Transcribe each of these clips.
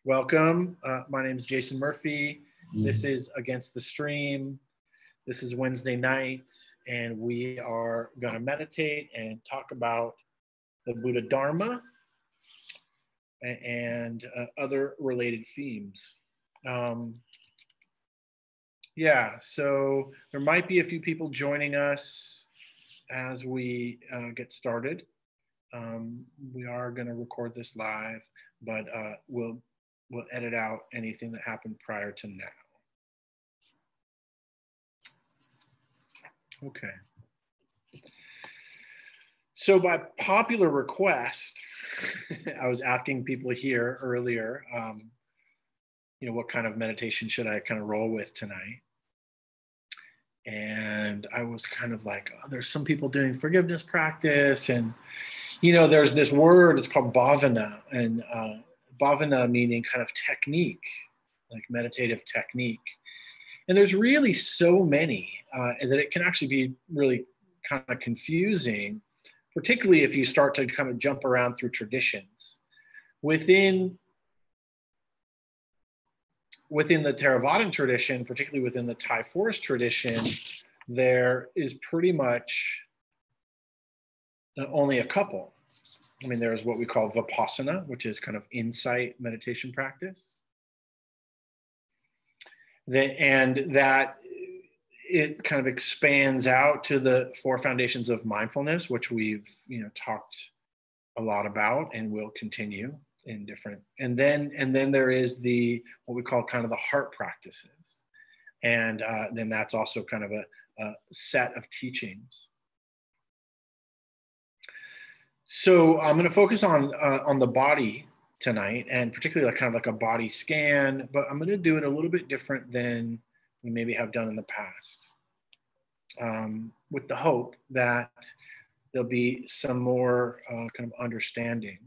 Welcome. My name is Jason Murphy. This is Against the Stream. This is Wednesday night, and we are going to meditate and talk about the Buddha Dharma and other related themes. So there might be a few people joining us as we get started. We are going to record this live, but we'll edit out anything that happened prior to now. Okay. So by popular request, I was asking people here earlier, what kind of meditation should I kind of roll with tonight? And I was kind of like, oh, there's some people doing forgiveness practice, and there's this word, it's called bhavana, and bhavana meaning kind of technique, like meditative technique. And there's really so many that it can actually be really kind of confusing, particularly if you start to kind of jump around through traditions. Within the Theravadan tradition, particularly within the Thai forest tradition, there is pretty much only a couple. I mean, there's what we call vipassana, which is kind of insight meditation practice. That it kind of expands out to the four foundations of mindfulness, which we've talked a lot about and will continue in different. And then there is what we call kind of the heart practices, and then that's also kind of a set of teachings. So I'm going to focus on the body tonight, and particularly kind of like a body scan, but I'm going to do it a little bit different than we maybe have done in the past, with the hope that there'll be some more kind of understanding.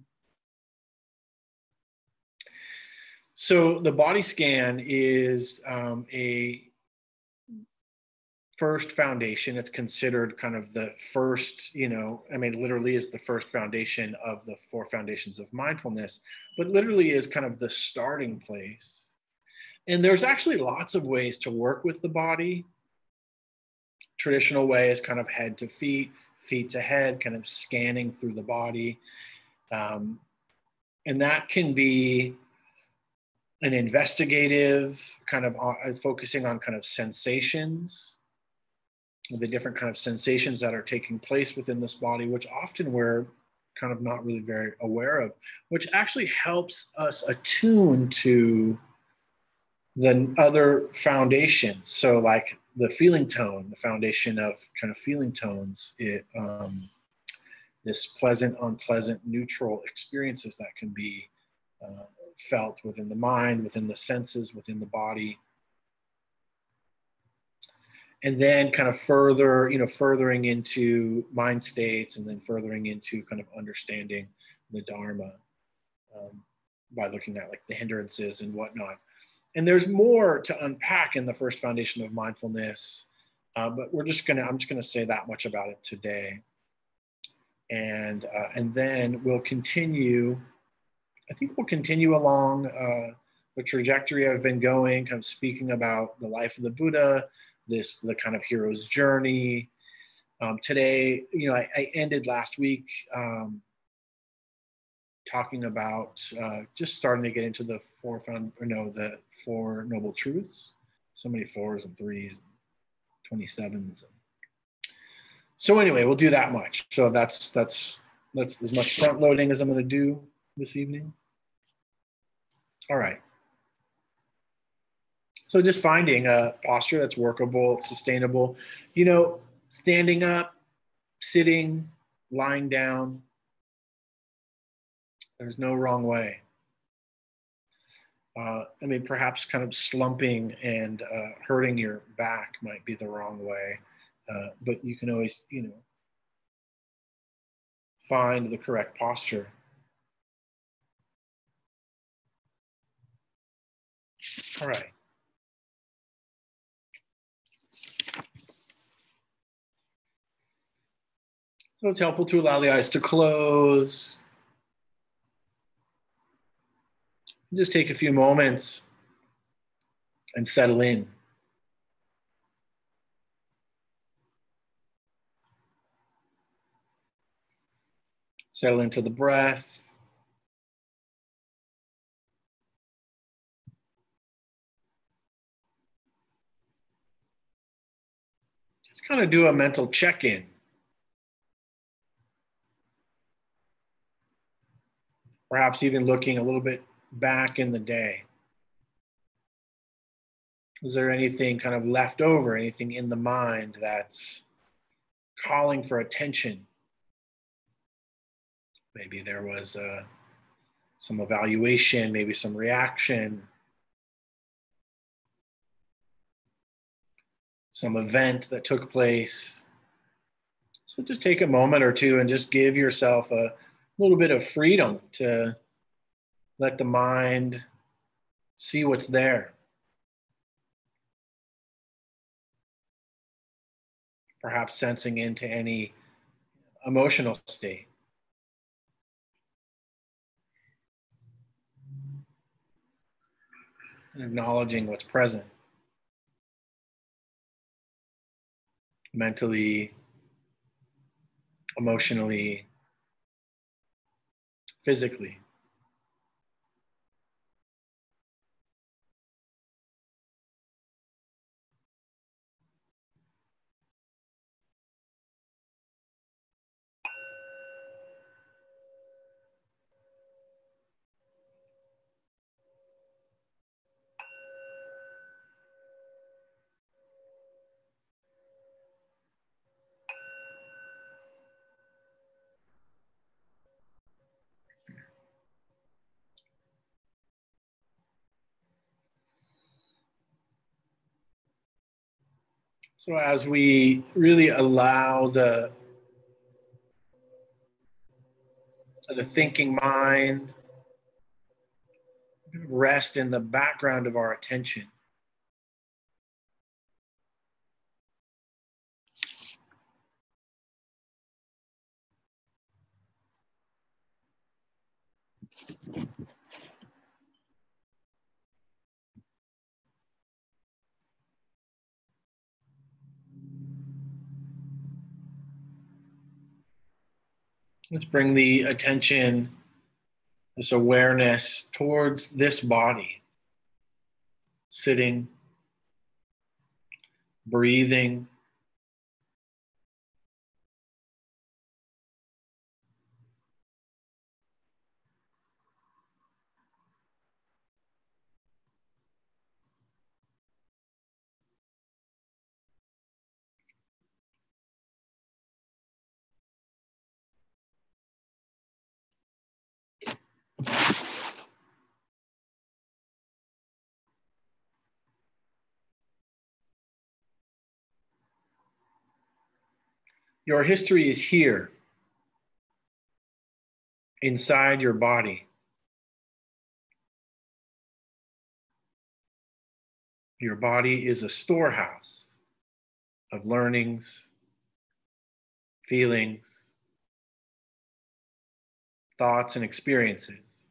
So the body scan is a first foundation. It's considered kind of the first, literally is the first foundation of the four foundations of mindfulness, but literally is kind of the starting place. And there's actually lots of ways to work with the body. Traditional way is kind of head to feet, feet to head, kind of scanning through the body. And that can be an investigative kind of focusing on kind of sensations, the different kind of sensations that are taking place within this body, which often we're kind of not really very aware of, which actually helps us attune to the other foundations. So like the feeling tone, the foundation of kind of feeling tones, this pleasant, unpleasant, neutral experiences that can be felt within the mind, within the senses, within the body. And then kind of furthering into mind states, and then furthering into kind of understanding the Dharma by looking at like the hindrances and whatnot. And there's more to unpack in the first foundation of mindfulness, but I'm just gonna say that much about it today. And then we'll continue. I think we'll continue along the trajectory I've been going, kind of speaking about the life of the Buddha, the kind of hero's journey. Today, I ended last week talking about just starting to get into the Four Noble Truths. So many fours and threes, and 27s. So anyway, we'll do that much. So that's as much front loading as I'm going to do this evening. All right. So just finding a posture that's workable, sustainable, standing up, sitting, lying down. There's no wrong way. Perhaps kind of slumping and hurting your back might be the wrong way, but you can always, find the correct posture. All right. So it's helpful to allow the eyes to close. Just take a few moments and settle in. Settle into the breath. Just kind of do a mental check-in. Perhaps even looking a little bit back in the day. Is there anything kind of left over, anything in the mind that's calling for attention? Maybe there was some evaluation, maybe some reaction, some event that took place. So just take a moment or two and just give yourself a little bit of freedom to let the mind see what's there. Perhaps sensing into any emotional state. And acknowledging what's present. Mentally, emotionally, physically. So as we really allow the thinking mind rest in the background of our attention, let's bring the attention, this awareness towards this body, sitting, breathing, your history is here, inside your body. Your body is a storehouse of learnings, feelings, thoughts, and experiences.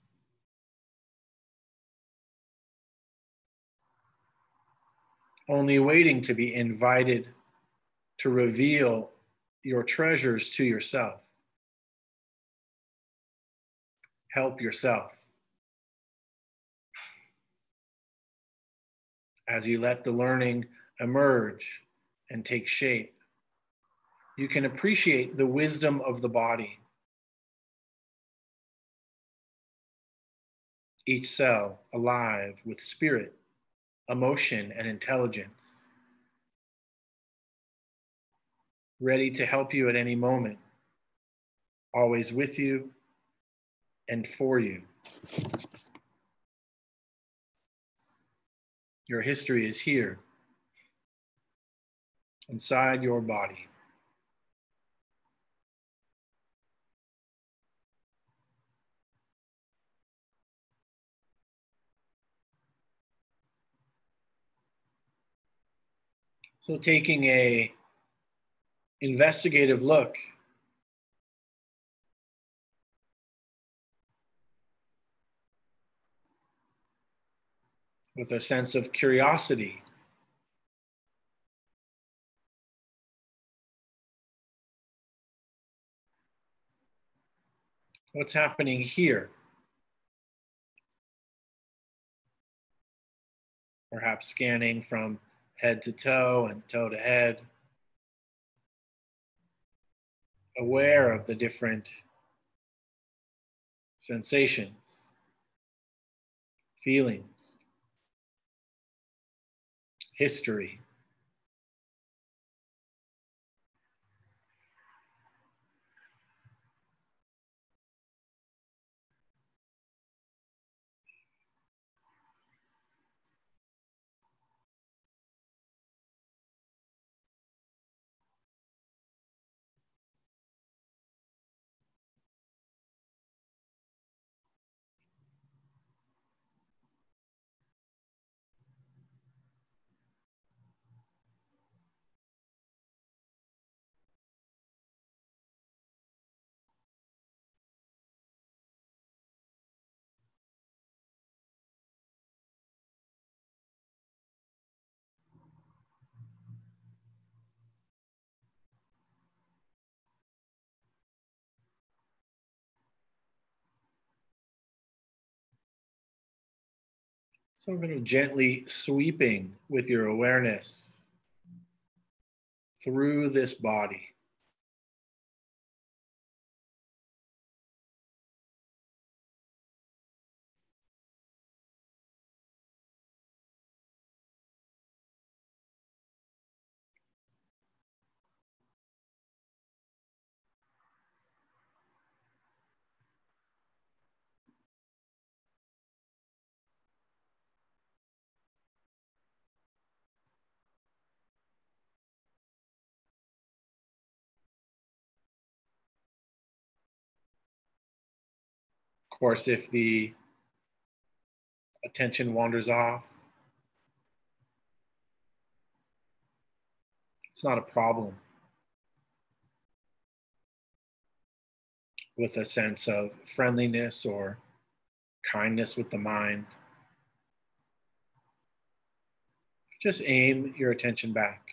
Only waiting to be invited to reveal your treasures to yourself. Help yourself. As you let the learning emerge and take shape, you can appreciate the wisdom of the body. Each cell alive with spirit, emotion, and intelligence, ready to help you at any moment, always with you and for you. Your history is here, inside your body. So taking a investigative look with a sense of curiosity. What's happening here? Perhaps scanning from head to toe and toe to head, aware of the different sensations, feelings, history. So we're going to gently sweeping with your awareness through this body. Of course, if the attention wanders off, it's not a problem. With a sense of friendliness or kindness with the mind, just aim your attention back.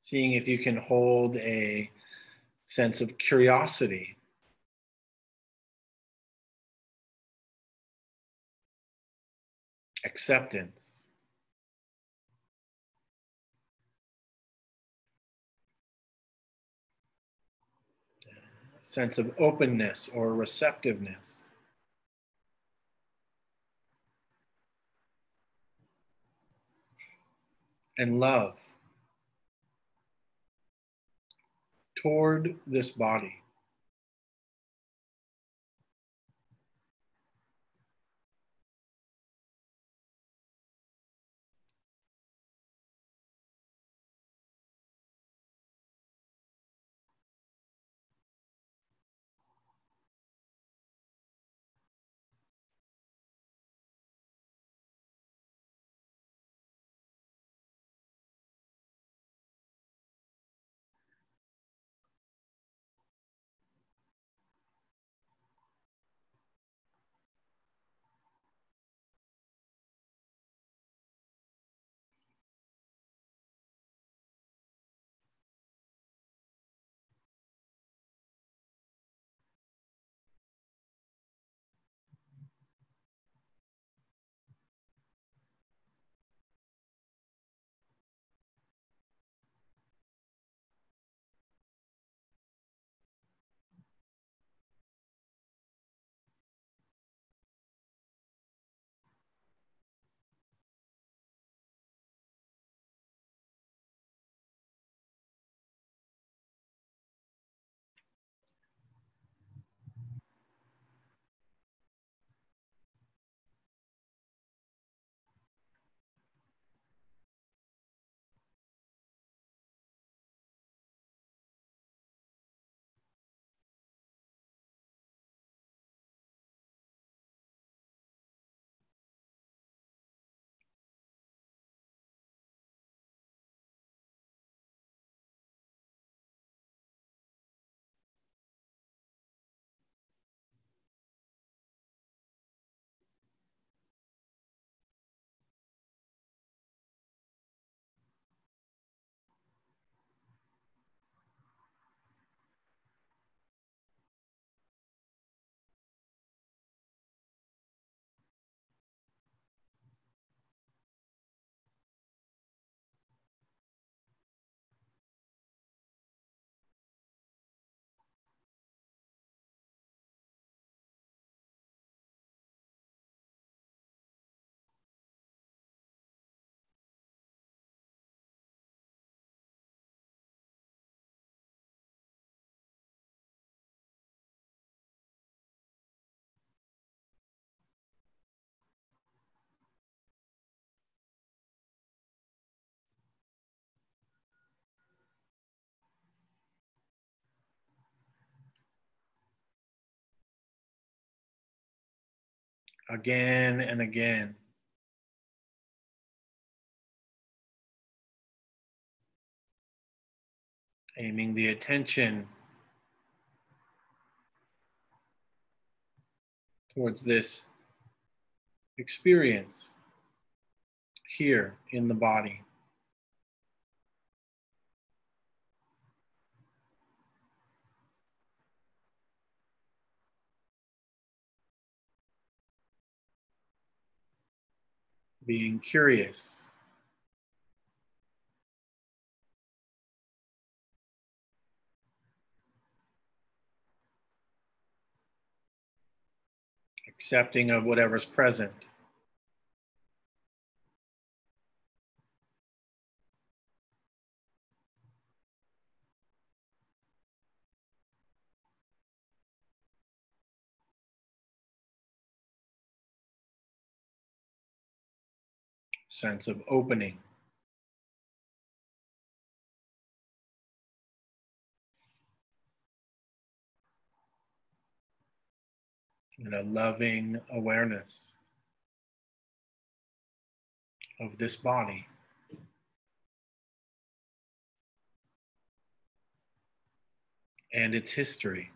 Seeing if you can hold a sense of curiosity, acceptance, sense of openness or receptiveness, and love toward this body. again and again. Aiming the attention towards this experience here in the body. Being curious. Accepting of whatever's present. Sense of opening. And a loving awareness of this body. And its history.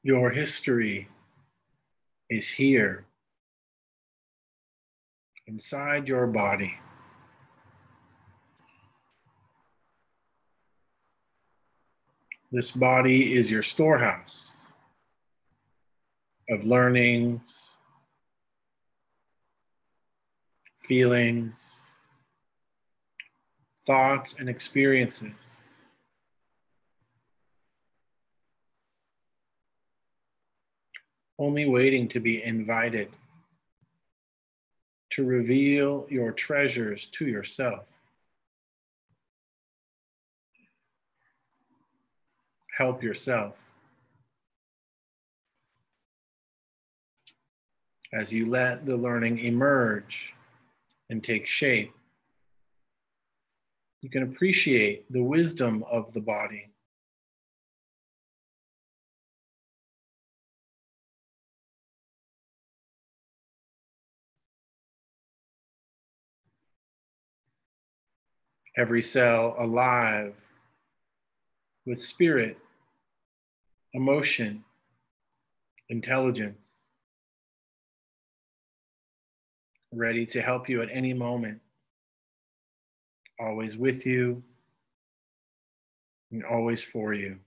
Your history is here inside your body. This body is your storehouse of learnings, feelings, thoughts, and experiences. Only waiting to be invited to reveal your treasures to yourself. Help yourself as you let the learning emerge and take shape. You can appreciate the wisdom of the body. Every cell alive with spirit, emotion, intelligence, ready to help you at any moment, always with you and always for you.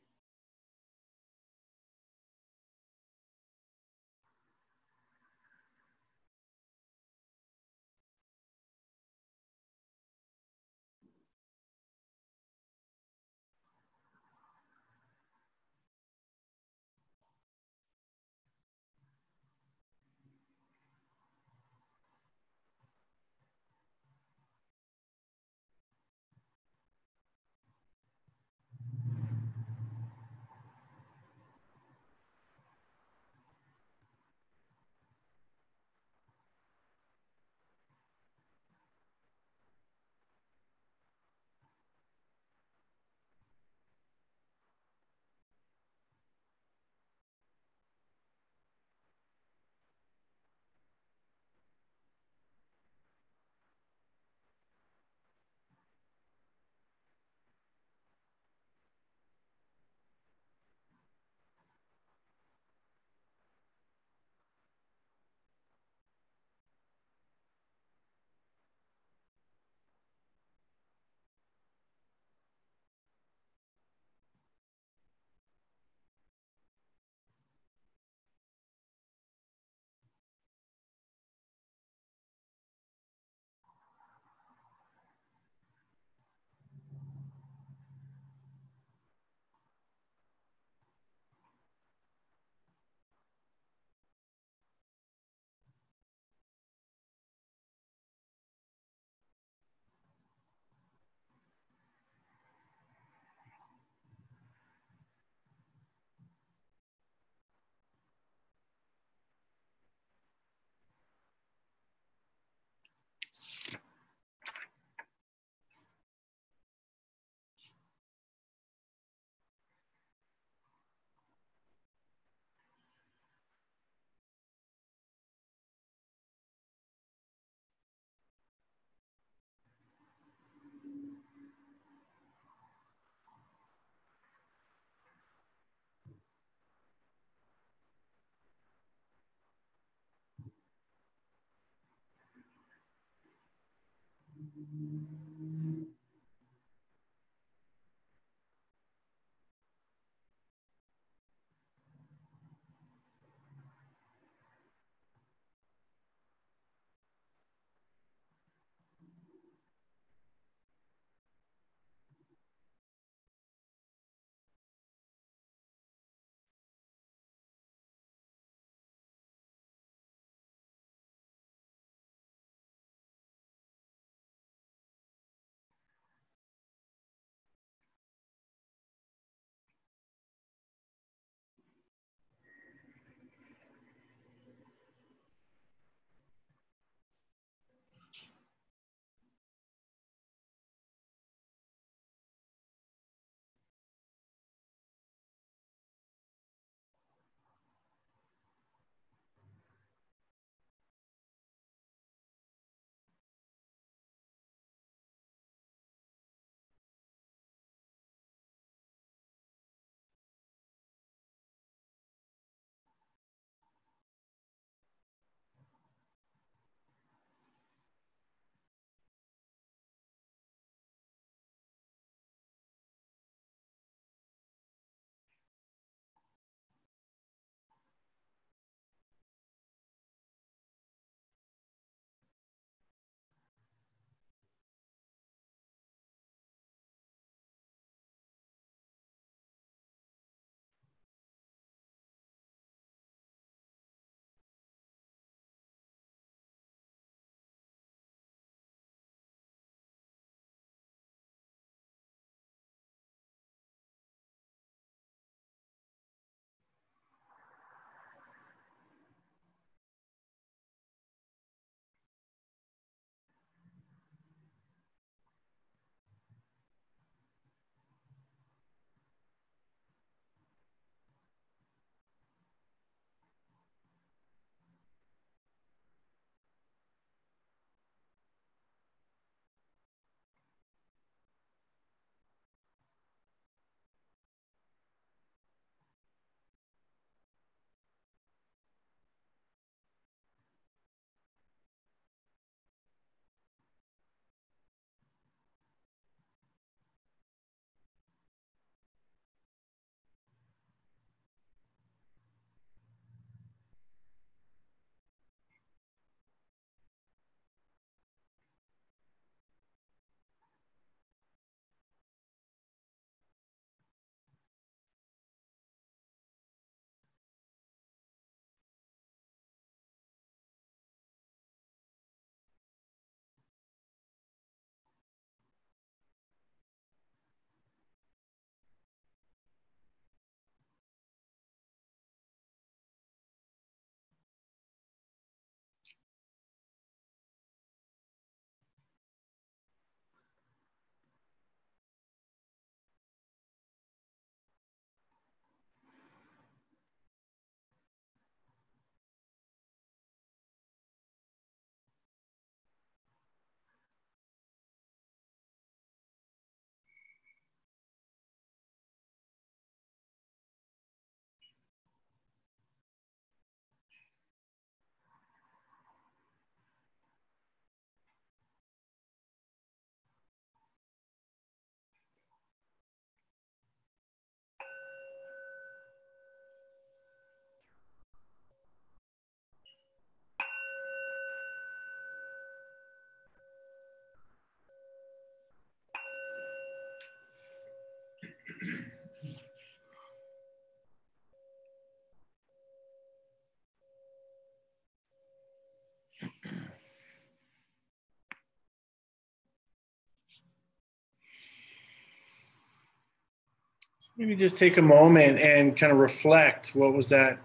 Maybe just take a moment and kind of reflect. What was that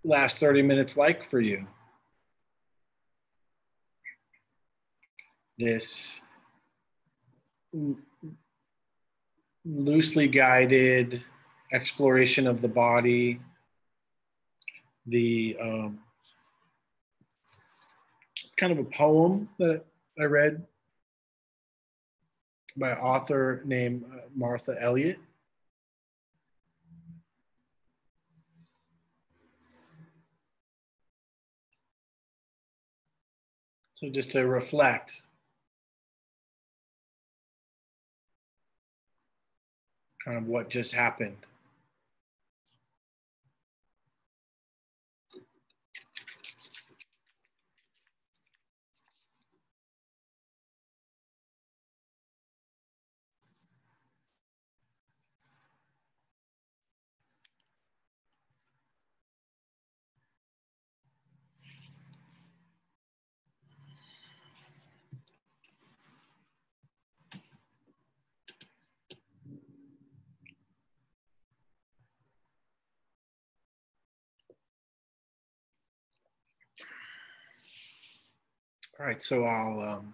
last 30 minutes like for you? This loosely guided exploration of the body, the kind of a poem that I read by an author named Martha Elliott. So just to reflect, kind of what just happened. All right, so I'll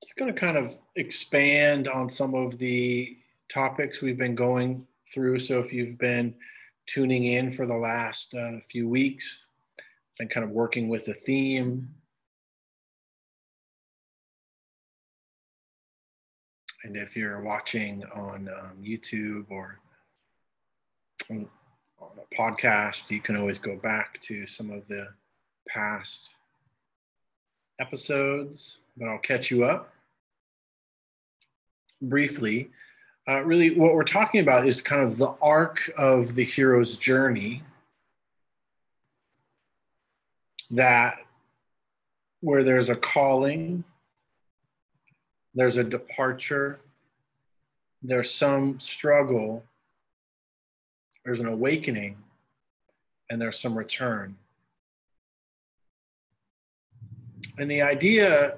just going to kind of expand on some of the topics we've been going through. So if you've been tuning in for the last few weeks, been kind of working with a theme. And if you're watching on YouTube or on a podcast, you can always go back to some of the past episodes, but I'll catch you up briefly. Really, what we're talking about is kind of the arc of the hero's journey, that where there's a calling, there's a departure, there's some struggle, there's an awakening, and there's some return. And the idea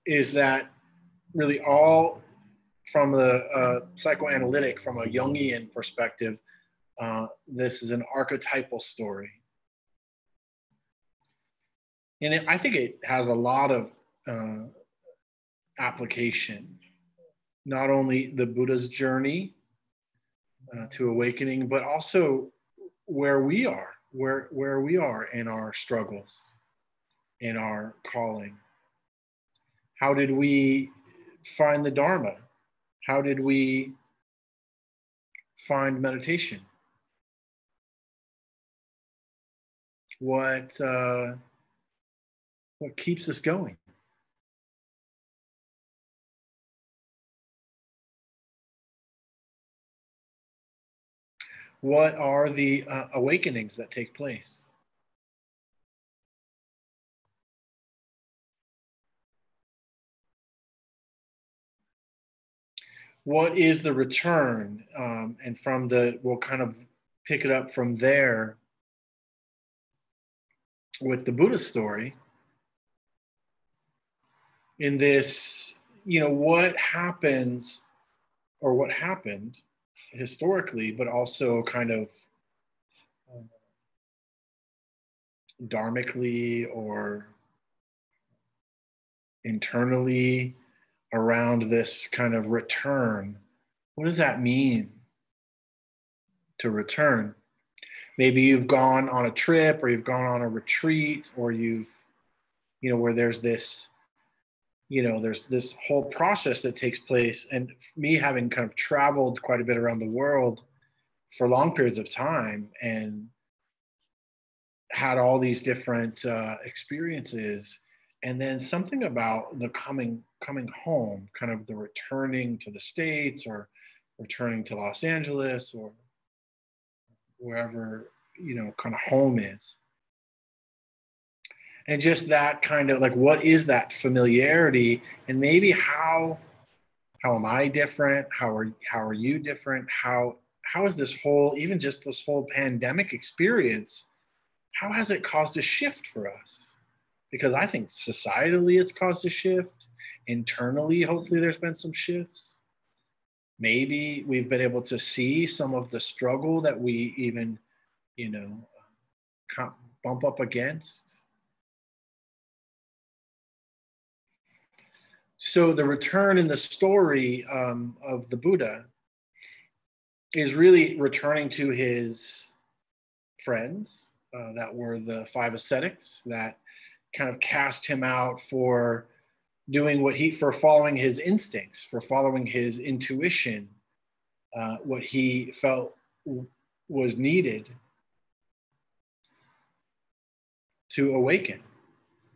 is that really all from the psychoanalytic, from a Jungian perspective, this is an archetypal story. And I think it has a lot of application, not only the Buddha's journey to awakening, but also where we are, where we are in our struggles, in our calling. How did we find the Dharma? How did we find meditation? What keeps us going? What are the awakenings that take place? What is the return? And from we'll kind of pick it up from there with the Buddha story. In this, what happens or what happened historically, but also kind of dharmically or internally around this kind of return. What does that mean to return? Maybe you've gone on a trip or you've gone on a retreat, or where there's this, there's this whole process that takes place. And me having kind of traveled quite a bit around the world for long periods of time and had all these different experiences, and then something about the coming home, kind of the returning to the States or returning to Los Angeles or wherever, kind of home is. And just that kind of like, what is that familiarity? And maybe how am I different? How are you different? How is this whole, even just this whole pandemic experience, how has it caused a shift for us? Because I think societally it's caused a shift. Internally, hopefully there's been some shifts. Maybe we've been able to see some of the struggle that we even, you know, bump up against. So the return in the story of the Buddha is really returning to his friends that were the five ascetics that kind of cast him out for doing for following his instincts, for following his intuition, what he felt was needed to awaken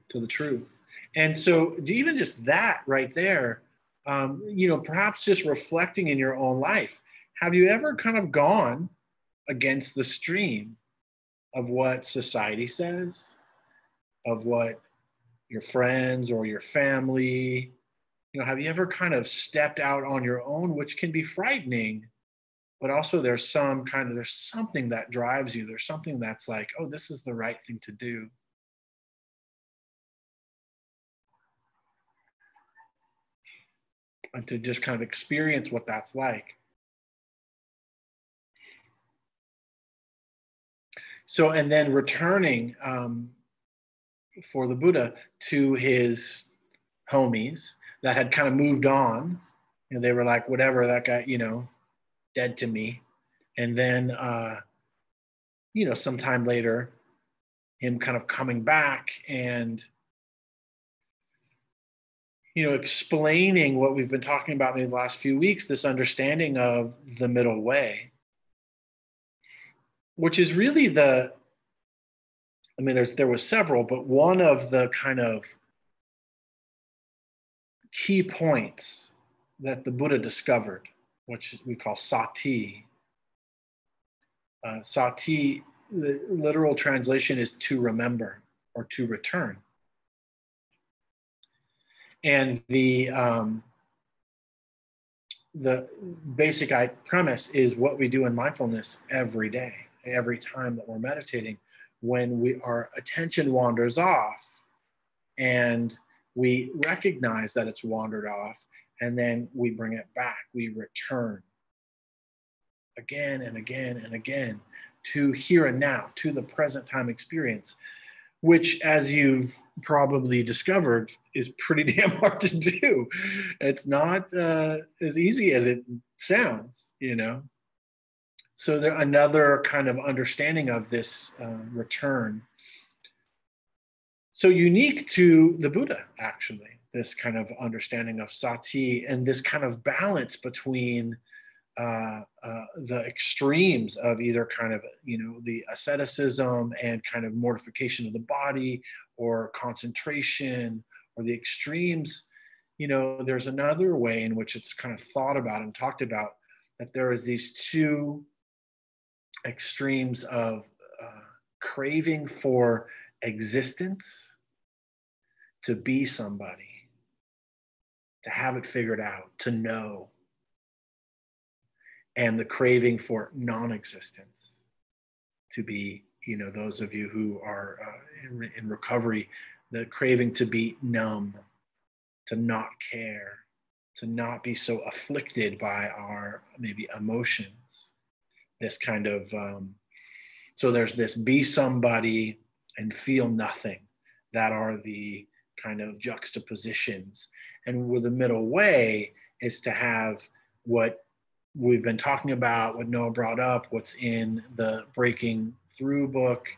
to the truth. And so even just that right there, perhaps just reflecting in your own life, have you ever kind of gone against the stream of what society says, of what your friends or your family, have you ever kind of stepped out on your own, which can be frightening, but also there's something that drives you. There's something that's like, oh, this is the right thing to do. And to just kind of experience what that's like. So, and then returning for the Buddha to his homies that had kind of moved on. They were like, whatever, that guy, dead to me. And then, sometime later, him kind of coming back and, explaining what we've been talking about in the last few weeks, this understanding of the middle way, which is really there was several, but one of the kind of key points that the Buddha discovered, which we call sati. Sati, the literal translation is to remember or to return. And the basic premise is what we do in mindfulness every day, every time that we're meditating, when our attention wanders off and we recognize that it's wandered off, and then we bring it back, we return again and again and again to here and now, to the present time experience, which, as you've probably discovered, is pretty damn hard to do. It's not as easy as it sounds, So there another kind of understanding of this return. So unique to the Buddha, actually, this kind of understanding of sati and this kind of balance between the extremes of either kind of, the asceticism and kind of mortification of the body or concentration, or the extremes. There's another way in which it's kind of thought about and talked about, that there is these two extremes of craving for existence, to be somebody, to have it figured out, to know, and the craving for non-existence, to be, those of you who are in recovery, the craving to be numb, to not care, to not be so afflicted by our maybe emotions. This kind of, so there's this be somebody and feel nothing, that are the kind of juxtapositions. And with the middle way is to have what we've been talking about, what Noah brought up, what's in the Breaking Through book,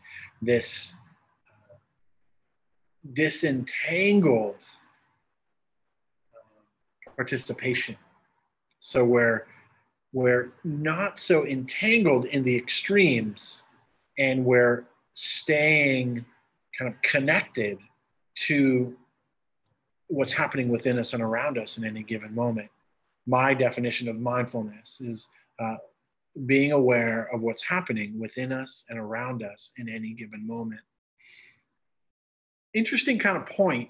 this disentangled participation. So we're not so entangled in the extremes, and we're staying kind of connected to what's happening within us and around us in any given moment. My definition of mindfulness is being aware of what's happening within us and around us in any given moment. Interesting kind of point.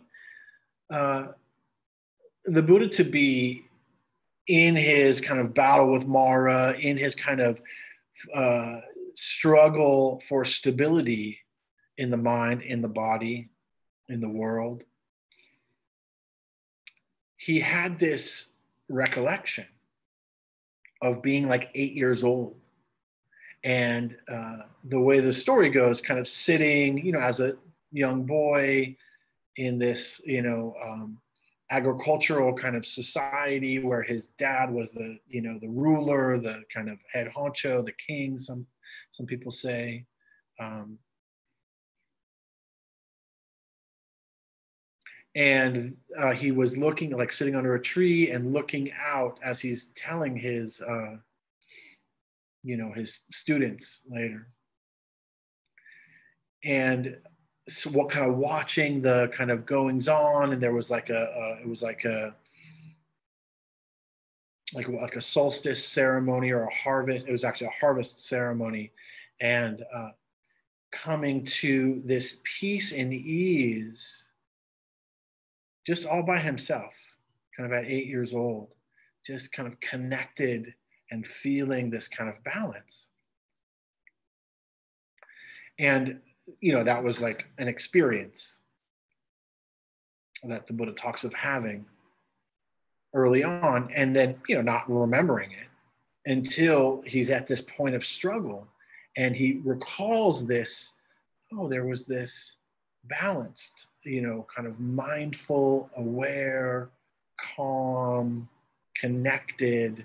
The Buddha, to be in his kind of battle with Mara, in his kind of struggle for stability in the mind, in the body, in the world, he had this recollection of being like 8 years old. And the way the story goes, kind of sitting, as a young boy in this, agricultural kind of society where his dad was the, the ruler, the kind of head honcho, the king, some people say. And he was looking, like sitting under a tree and looking out as he's telling his, his students later. And so what kind of watching the kind of goings on, and there was like it was like a solstice ceremony or a harvest. It was actually a harvest ceremony, and coming to this peace and ease, just all by himself, kind of at 8 years old, just kind of connected and feeling this kind of balance. And that was like an experience that the Buddha talks of having early on, and then, not remembering it until he's at this point of struggle. And he recalls this, there was this balanced, kind of mindful, aware, calm, connected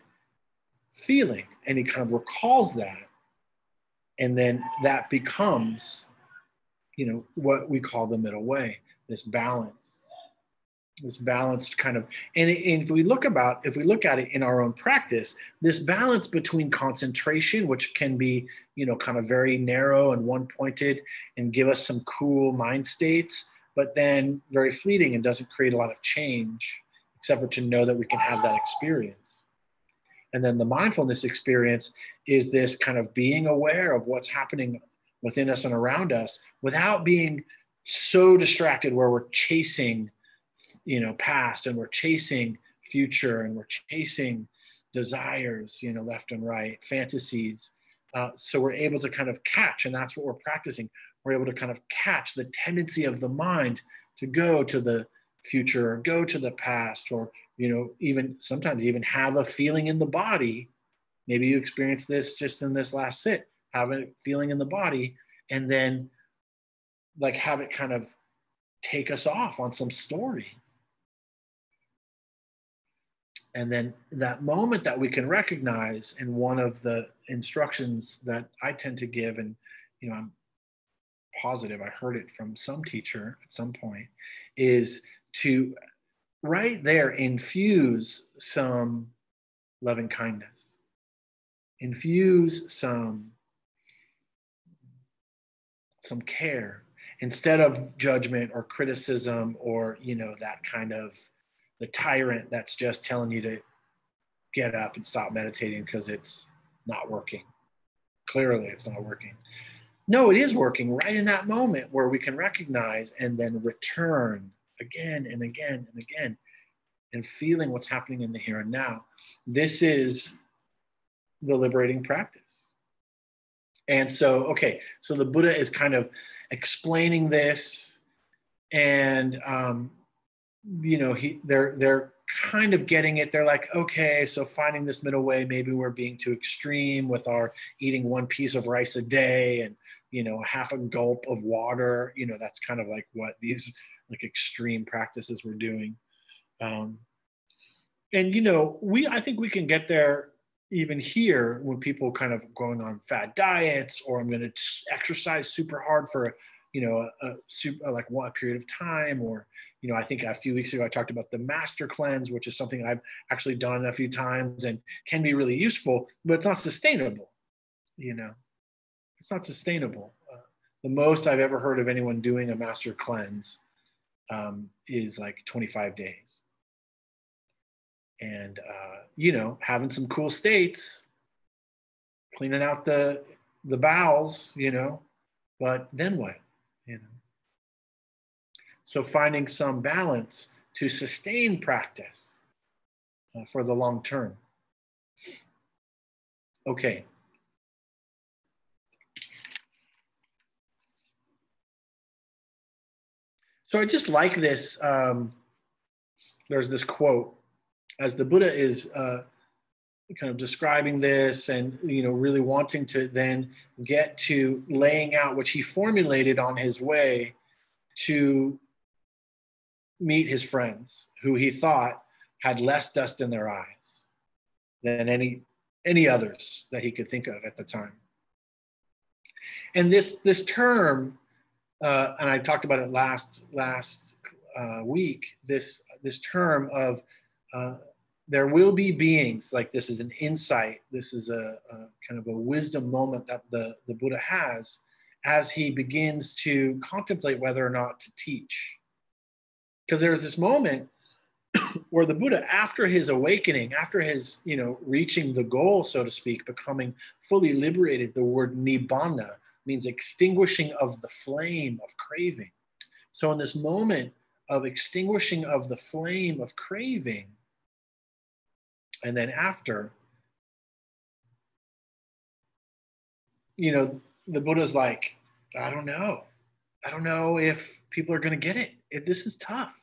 feeling. And he kind of recalls that. And then that becomes, what we call the middle way, this balance, this balanced kind of, and if we look at it in our own practice, this balance between concentration, which can be, kind of very narrow and one-pointed and give us some cool mind states, but then very fleeting and doesn't create a lot of change, except for to know that we can have that experience. And then the mindfulness experience is this kind of being aware of what's happening within us and around us without being so distracted where we're chasing, past, and we're chasing future, and we're chasing desires, left and right, fantasies. So we're able to kind of catch, and that's what we're practicing. We're able to kind of catch the tendency of the mind to go to the future, or go to the past, or even sometimes even have a feeling in the body. Maybe you experienced this just in this last sit, have a feeling in the body, and then like have it kind of take us off on some story. And then that moment that we can recognize, and one of the instructions that I tend to give, and I'm positive I heard it from some teacher at some point, is to right there infuse some loving kindness, infuse some care, instead of judgment or criticism, or that kind of the tyrant that's just telling you to get up and stop meditating because it's not working. Clearly it's not working. No, it is working right in that moment where we can recognize and then return again and again and again, and feeling what's happening in the here and now. This is the liberating practice. And so the Buddha is kind of explaining this, and they're kind of getting it. They're like, okay, so finding this middle way, maybe we're being too extreme with our eating one piece of rice a day and half a gulp of water. That's kind of like what these like extreme practices we're doing. And I think we can get there even here when people kind of going on fad diets, or I'm going to exercise super hard for a period of time, or I think a few weeks ago I talked about the master cleanse, which is something I've actually done a few times and can be really useful, but it's not sustainable. It's not sustainable. The most I've ever heard of anyone doing a master cleanse is like 25 days. And, having some cool states, cleaning out the bowels, but then what, So finding some balance to sustain practice for the long term. Okay. So I just like this. There's this quote, as the Buddha is kind of describing this and, really wanting to then get to laying out, which he formulated on his way to meet his friends, who he thought had less dust in their eyes than any others that he could think of at the time. And this term, and I talked about it last week. This term of there will be beings, like this is an insight. This is a kind of a wisdom moment that the Buddha has as he begins to contemplate whether or not to teach. Because there's this moment where the Buddha, after his awakening, after his, reaching the goal, so to speak, becoming fully liberated, the word nibbana means extinguishing of the flame of craving. So in this moment of extinguishing of the flame of craving, and then after, the Buddha's like, I don't know if people are going to get it. This is tough.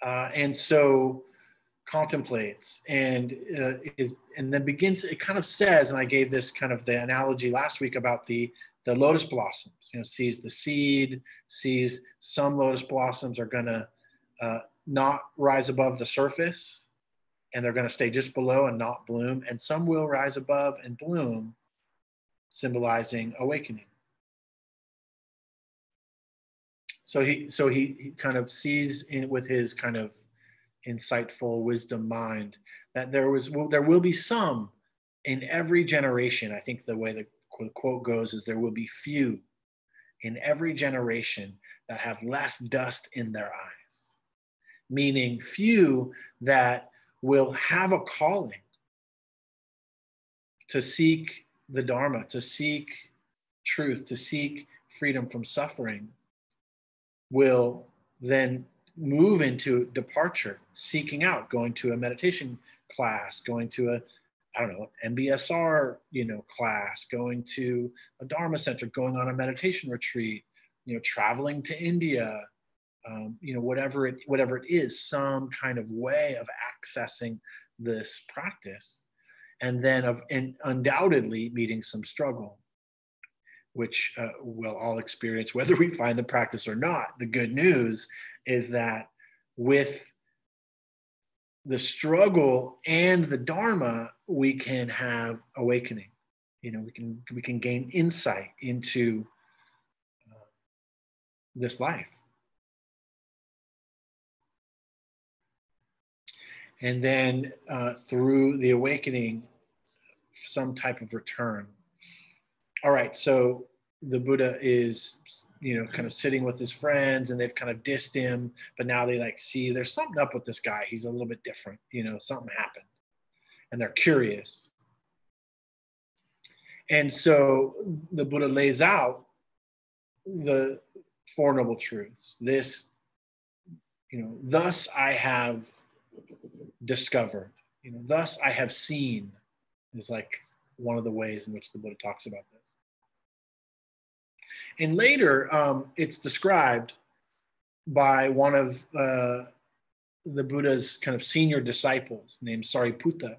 And so contemplates and then begins, it kind of says, and I gave this kind of the analogy last week about the lotus blossoms, sees the seed, sees some lotus blossoms are going to not rise above the surface, and they're going to stay just below and not bloom, and some will rise above and bloom, symbolizing awakening. So he kind of sees with his kind of insightful wisdom mind that there will be some in every generation. I think the way the quote goes is there will be few in every generation that have less dust in their eyes, meaning few that will have a calling to seek the Dharma, to seek truth, to seek freedom from suffering, will then move into departure, seeking out, going to a meditation class, going to MBSR, class, going to a Dharma center, going on a meditation retreat, traveling to India, whatever it is, some kind of way of accessing this practice, and then undoubtedly meeting some struggle, which we'll all experience whether we find the practice or not. The good news is that with the struggle and the Dharma, we can have awakening. We can gain insight into this life. And then through the awakening, some type of return. All right, so the Buddha is, kind of sitting with his friends, and they've kind of dissed him, but now they see there's something up with this guy. He's a little bit different, something happened, and they're curious. And so the Buddha lays out the Four Noble Truths. This, thus I have discovered, thus I have seen, is like one of the ways in which the Buddha talks about this. And later, it's described by one of the Buddha's kind of senior disciples named Sariputta.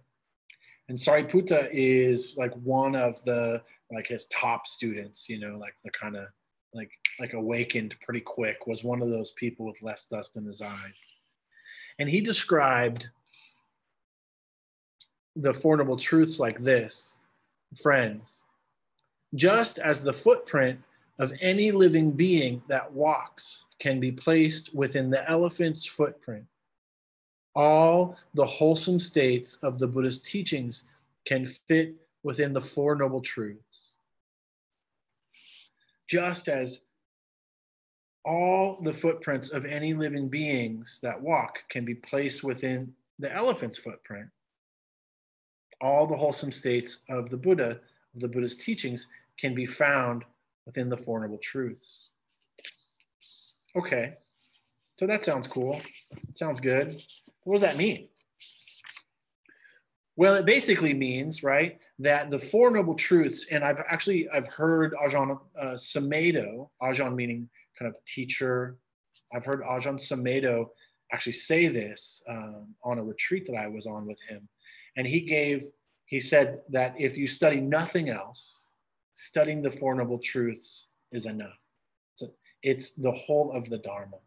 And Sariputta is like one of his top students, the kind of like awakened pretty quick, was one of those people with less dust in his eyes. And he described the Four Noble Truths like this: friends, just as the footprint of any living being that walks can be placed within the elephant's footprint, all the wholesome states of the Buddha's teachings can fit within the Four Noble Truths. Just as all the footprints of any living beings that walk can be placed within the elephant's footprint, all the wholesome states of the Buddha's teachings, can be found within the Four Noble Truths. Okay, so that sounds cool. It sounds good. What does that mean? Well, it basically means, right, that the Four Noble Truths, and I've heard Ajahn Sumedho, Ajahn meaning kind of teacher, I've heard Ajahn Sumedho actually say this on a retreat that I was on with him. And he said that if you study nothing else, studying the Four Noble Truths is enough. It's the whole of the Dharma.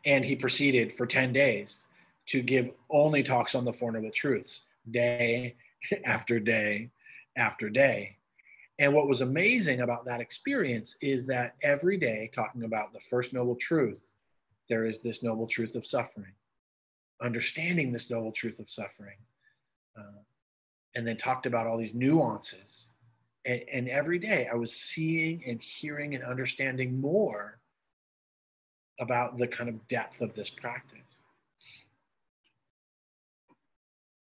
And he proceeded for 10 days to give only talks on the Four Noble Truths, day after day after day. And what was amazing about that experience is that every day, talking about the first noble truth, there is this noble truth of suffering, understanding this noble truth of suffering, and then talked about all these nuances. And every day I was seeing and hearing and understanding more about the kind of depth of this practice.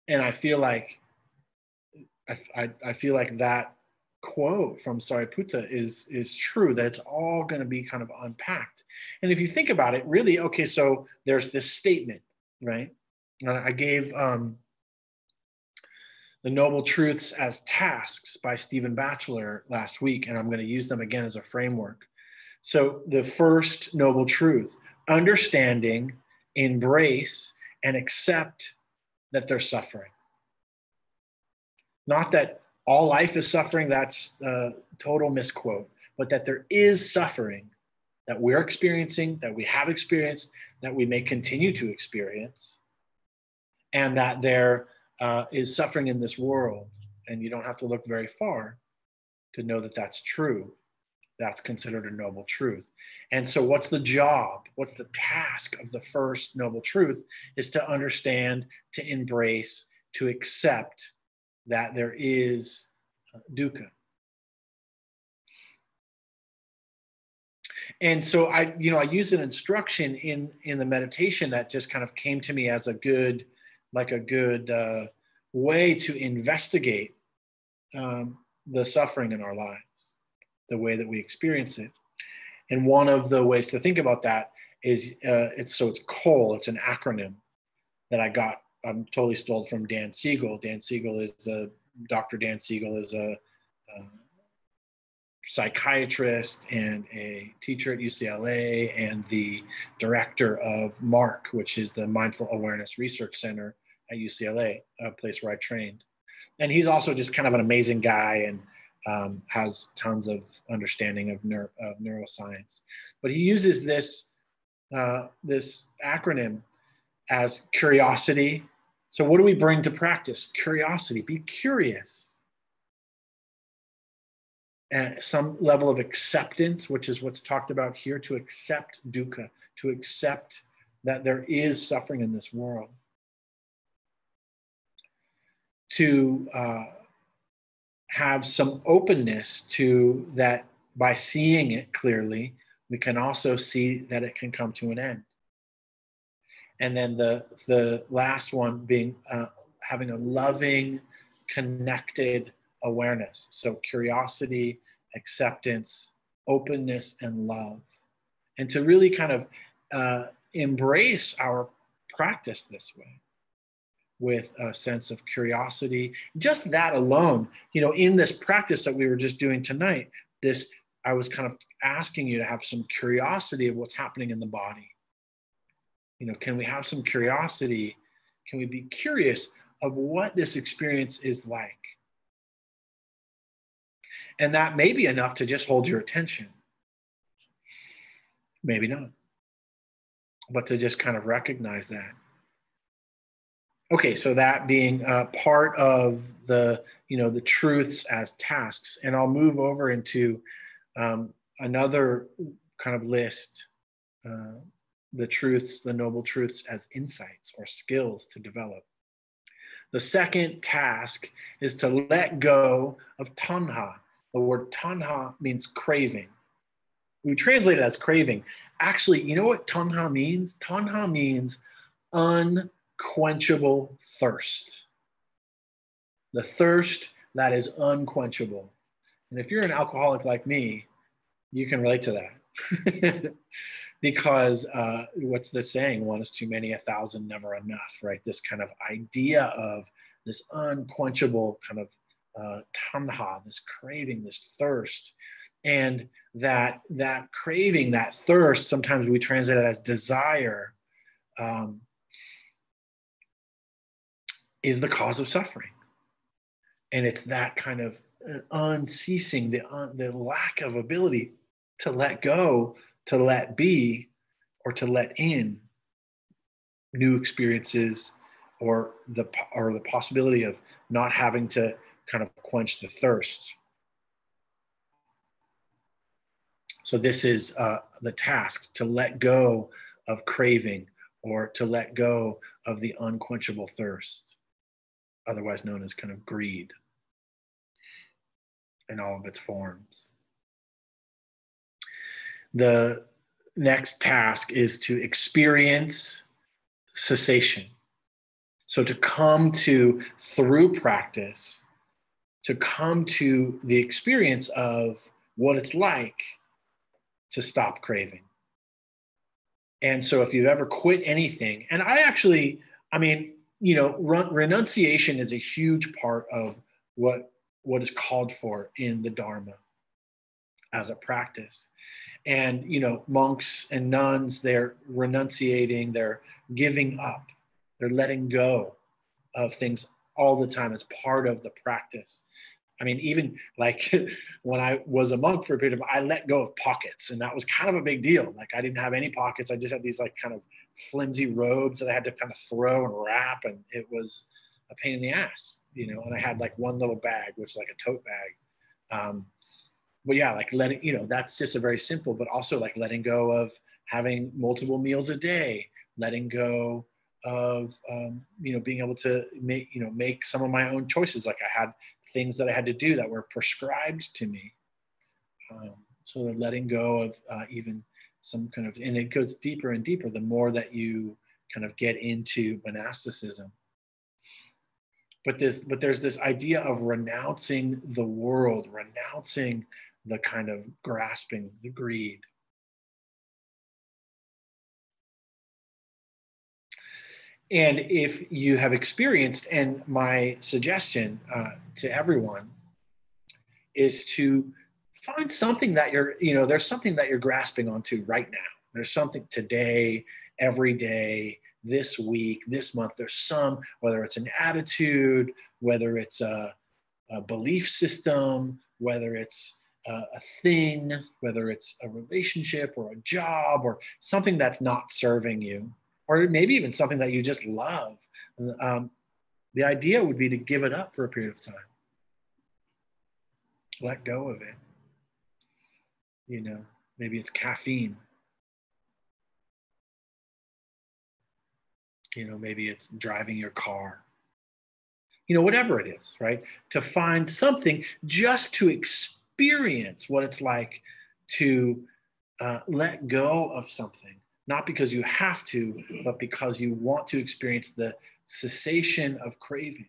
And I feel like I feel like that quote from Sariputta is true, that it's all going to be kind of unpacked. And if you think about it, really, okay, so there's this statement, right? And I gave The Noble Truths as Tasks by Stephen Batchelor last week, and I'm going to use them again as a framework. So the first noble truth, understanding, embrace, and accept that they're suffering. Not that all life is suffering, that's a total misquote, but that there is suffering that we're experiencing, that we have experienced, that we may continue to experience, and that there is suffering in this world. And you don't have to look very far to know that that's true. That's considered a noble truth. And so what's the job? What's the task of the first noble truth? Is to understand, to embrace, to accept that there is dukkha. And so I use an instruction in the meditation that just kind of came to me as a good way to investigate the suffering in our lives, the way that we experience it. And one of the ways to think about that is it's COAL. It's an acronym that I'm totally stole from Dan Siegel. Dr. Dan Siegel is a psychiatrist and a teacher at UCLA and the director of MARC, which is the Mindful Awareness Research Center at UCLA, a place where I trained. And he's also just kind of an amazing guy and has tons of understanding of neuroscience. But he uses this acronym as curiosity. So what do we bring to practice? Curiosity. Be curious. And some level of acceptance, which is what's talked about here, to accept dukkha, to accept that there is suffering in this world. To have some openness to that. By seeing it clearly, we can also see that it can come to an end. And then the last one being having a loving, connected awareness. So curiosity, acceptance, openness, and love. And to really kind of embrace our practice this way with a sense of curiosity. Just that alone, in this practice that we were just doing tonight, I was kind of asking you to have some curiosity of what's happening in the body. Can we have some curiosity? Can we be curious of what this experience is like? And that may be enough to just hold your attention. Maybe not. But to just kind of recognize that. Okay, so that being part of the truths as tasks. And I'll move over into another kind of list, the noble truths as insights or skills to develop. The second task is to let go of tanha. The word tanha means craving. We translate it as craving. Actually, you know what tanha means? Tanha means unquenchable thirst. The thirst that is unquenchable. And if you're an alcoholic like me, you can relate to that. Because what's the saying? One is too many, 1,000 never enough, right? This kind of idea of this unquenchable kind of tanha, this craving, this thirst. And that craving, that thirst, sometimes we translate it as desire. is the cause of suffering. And it's that kind of unceasing, the lack of ability to let go, to let be, or to let in new experiences, or the possibility of not having to kind of quench the thirst. So this is the task, to let go of craving, or to let go of the unquenchable thirst, otherwise known as kind of greed in all of its forms. The next task is to experience cessation. So to come to, through practice, to come to the experience of what it's like to stop craving. And so if you've ever quit anything, and I mean, renunciation is a huge part of what is called for in the Dharma as a practice. And, monks and nuns, they're renunciating, they're giving up, they're letting go of things all the time as part of the practice. I mean, even like when I was a monk for a period of time, I let go of pockets, and that was kind of a big deal. Like I didn't have any pockets. I just had these like kind of flimsy robes that I had to kind of throw and wrap, and it was a pain in the ass, and I had like one little bag, which is like a tote bag. But yeah, like that's just a very simple, but also like letting go of having multiple meals a day, letting go of, being able to make some of my own choices. Like I had things that I had to do that were prescribed to me. So they're letting go of even some kind of, and it goes deeper and deeper the more that you kind of get into monasticism. But there's this idea of renouncing the world, renouncing the kind of grasping, the greed. And if you have experienced, and my suggestion to everyone is to find something that there's something that you're grasping onto right now. There's something today, every day, this week, this month, there's some, whether it's an attitude, whether it's a belief system, whether it's a thing, whether it's a relationship or a job or something that's not serving you, or maybe even something that you just love. The idea would be to give it up for a period of time. Let go of it. Maybe it's caffeine. Maybe it's driving your car. Whatever it is, right? To find something just to experience what it's like to let go of something, not because you have to, but because you want to experience the cessation of craving.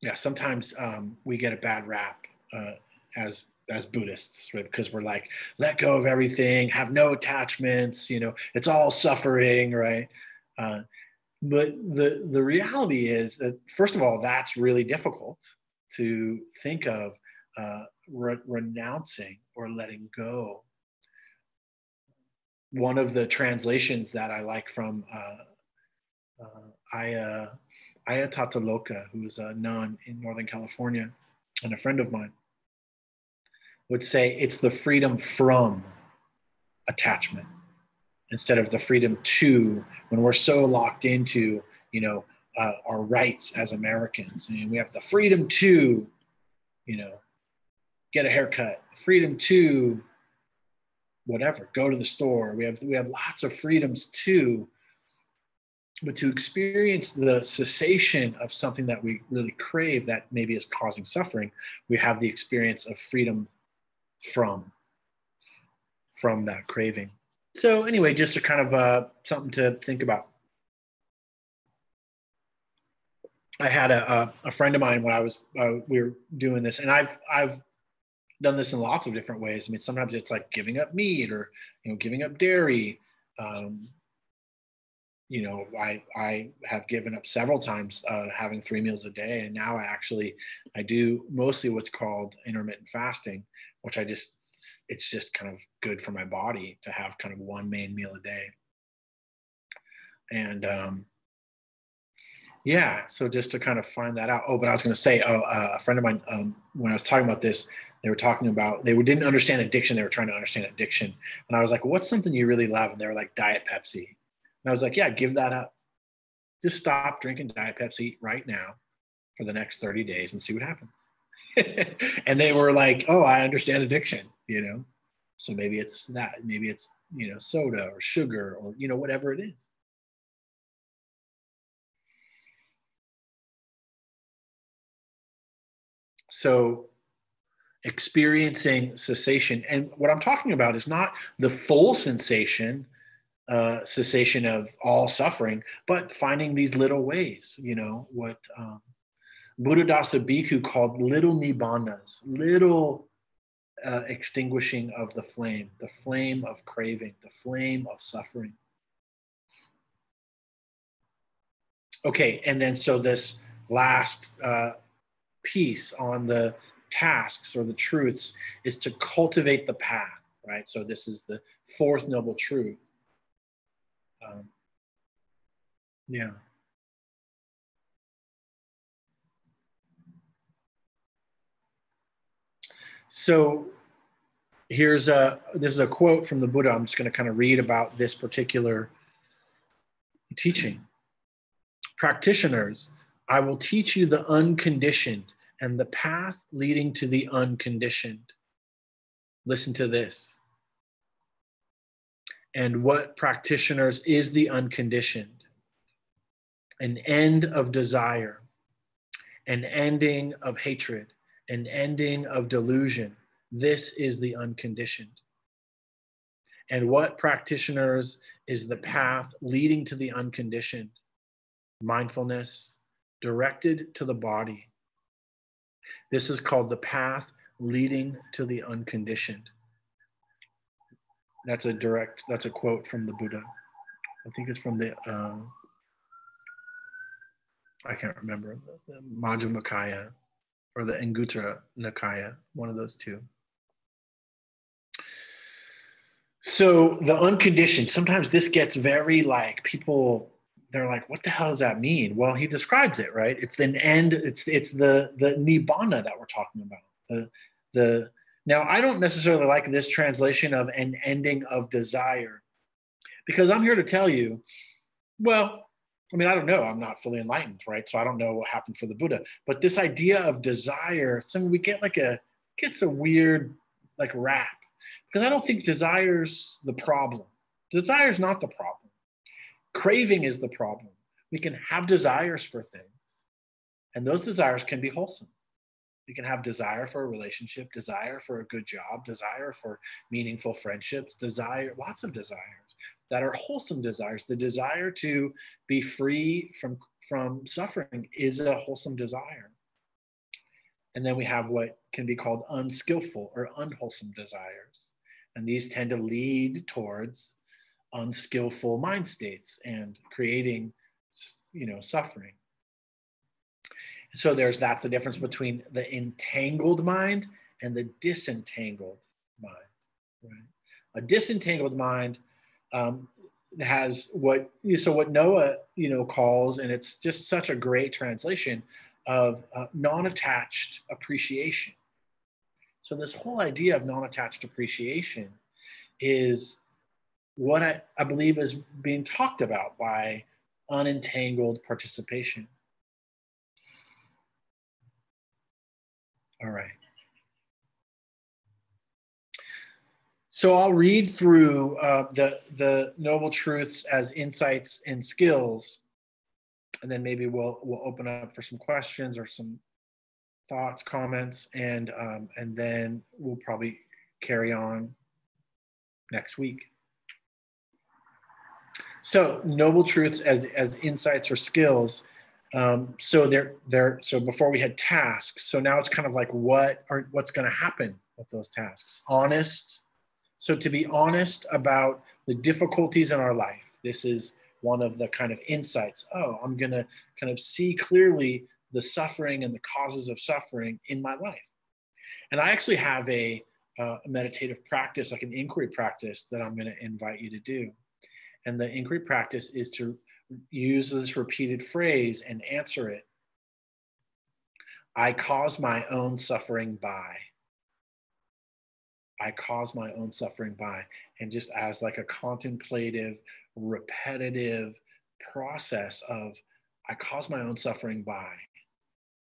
Yeah, sometimes we get a bad rap as Buddhists, right? Because we're like, let go of everything, have no attachments, it's all suffering, right? But the reality is that, first of all, that's really difficult to think of renouncing or letting go. One of the translations that I like from Ayatollah Tataloka, who's a nun in Northern California and a friend of mine, would say it's the freedom from attachment instead of the freedom to, when we're so locked into, our rights as Americans. And we have the freedom to, get a haircut, freedom to whatever, go to the store. We have lots of freedoms to, but to experience the cessation of something that we really crave that maybe is causing suffering, we have the experience of freedom from that craving. So anyway, just a kind of something to think about. I had a friend of mine when we were doing this, and I've done this in lots of different ways. I mean, sometimes it's like giving up meat or giving up dairy. I have given up several times having 3 meals a day, and now I do mostly what's called intermittent fasting, which I just it's just kind of good for my body to have kind of one main meal a day. And yeah, so just to kind of find that out. Oh, but I was going to say, a friend of mine, when I was talking about this, they were talking about, they didn't understand addiction. They were trying to understand addiction. And I was like, what's something you really love? And they were like, Diet Pepsi. And I was like, yeah, give that up. Just stop drinking Diet Pepsi right now for the next 30 days and see what happens. And they were like, oh, I understand addiction, you know? So maybe it's that, maybe it's, you know, soda or sugar or, you know, whatever it is. So experiencing cessation, and what I'm talking about is not the full cessation of all suffering, but finding these little ways, you know, what Buddhadasa Bhikkhu called little nibbanas, little extinguishing of the flame of craving, the flame of suffering. Okay, and then so this last piece on the tasks or the truths is to cultivate the path, right? So this is the fourth noble truth. Yeah. So this is a quote from the Buddha. I'm just going to kind of read about this particular teaching. Practitioners, I will teach you the unconditioned and the path leading to the unconditioned. Listen to this. And what practitioners is the unconditioned? An end of desire, an ending of hatred, an ending of delusion. This is the unconditioned. And what practitioners is the path leading to the unconditioned? Mindfulness directed to the body. This is called the path leading to the unconditioned. That's a quote from the Buddha. I think it's from the, I can't remember, the Majjhima Nikaya or the Anguttara Nikaya, one of those two. So the unconditioned, sometimes this gets very like people, they're like, what the hell does that mean? Well, he describes it, right? It's the end, it's the nibbana that we're talking about. Now, I don't necessarily like this translation of an ending of desire, because I'm here to tell you, well, I mean, I don't know. I'm not fully enlightened, right? So I don't know what happened for the Buddha. But this idea of desire, we get gets a weird like rap, because I don't think desire's the problem. Desire's not the problem. Craving is the problem. We can have desires for things, and those desires can be wholesome. You can have desire for a relationship, desire for a good job, desire for meaningful friendships, lots of desires that are wholesome desires. The desire to be free from suffering is a wholesome desire. And then we have what can be called unskillful or unwholesome desires. And these tend to lead towards unskillful mind states and creating, suffering. So that's the difference between the entangled mind and the disentangled mind. Right? A disentangled mind has what Noah calls, and it's just such a great translation of non-attached appreciation. So this whole idea of non-attached appreciation is what I believe is being talked about by unentangled participation. All right. So I'll read through the Noble Truths as insights and skills, and then maybe we'll open up for some questions or some thoughts, comments, and then we'll probably carry on next week. So Noble Truths as insights or skills. So before we had tasks. So now it's kind of like what's going to happen with those tasks. Honest. So to be honest about the difficulties in our life. This is one of the kind of insights. Oh, I'm going to kind of see clearly the suffering and the causes of suffering in my life. And I actually have a meditative practice, like an inquiry practice that I'm going to invite you to do. And the inquiry practice is to use this repeated phrase and answer it. I cause my own suffering by. I cause my own suffering by. And just as like a contemplative, repetitive process of, I cause my own suffering by